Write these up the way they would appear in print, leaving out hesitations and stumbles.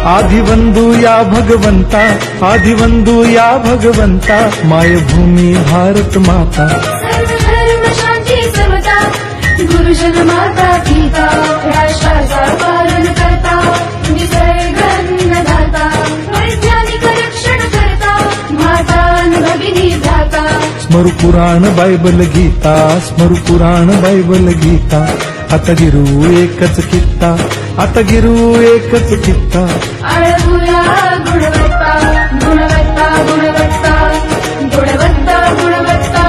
आदिवंदू या भगवंता, आदिवंदू या भगवंता, मायभूमी भारत माता। सर्व धर्म शांती समता, गुरुजन माता पिता, राष्ट्राचा पालन करता, निसर्ग अन्नदाता, वैज्ञानिक रक्षण करता, माता भगिनी भ्राता। स्मरू पुराण बायबल गीता, स्मरू पुराण बायबल गीता, आता गिरू एकच कित्ता, आता गिरू एकच कित्ता। आळवूया गुणवत्ता, गुणवत्ता, गुणवत्ता, गुणवत्ता, गुणवत्ता,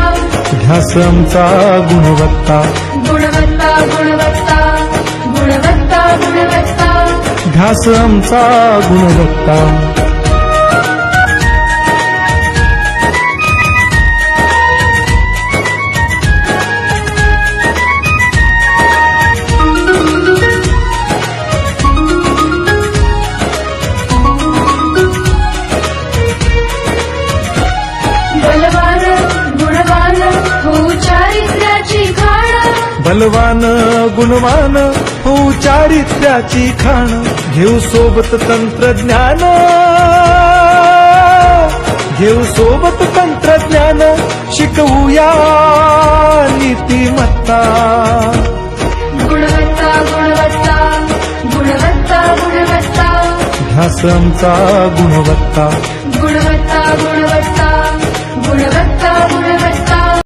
ध्यास आमचा गुणवत्ता, गुणवत्ता, गुणवत्ता, गुणवत्ता, गुणवत्ता। ध्यास आमचा गुणवत्ता। बलवान गुणवान होऊ चारित्र्याची खाण, बलवान गुणवान होऊ चारित्र्याची खाण, घेऊ सोबत तंत्रज्ञान, घेऊ सोबत तंत्रज्ञान, शिकवूया नीतिमत्ता। गुणवत्ता, गुणवत्ता, गुणवत्ता, गुणवत्ता, ध्यास आमचा गुणवत्ता,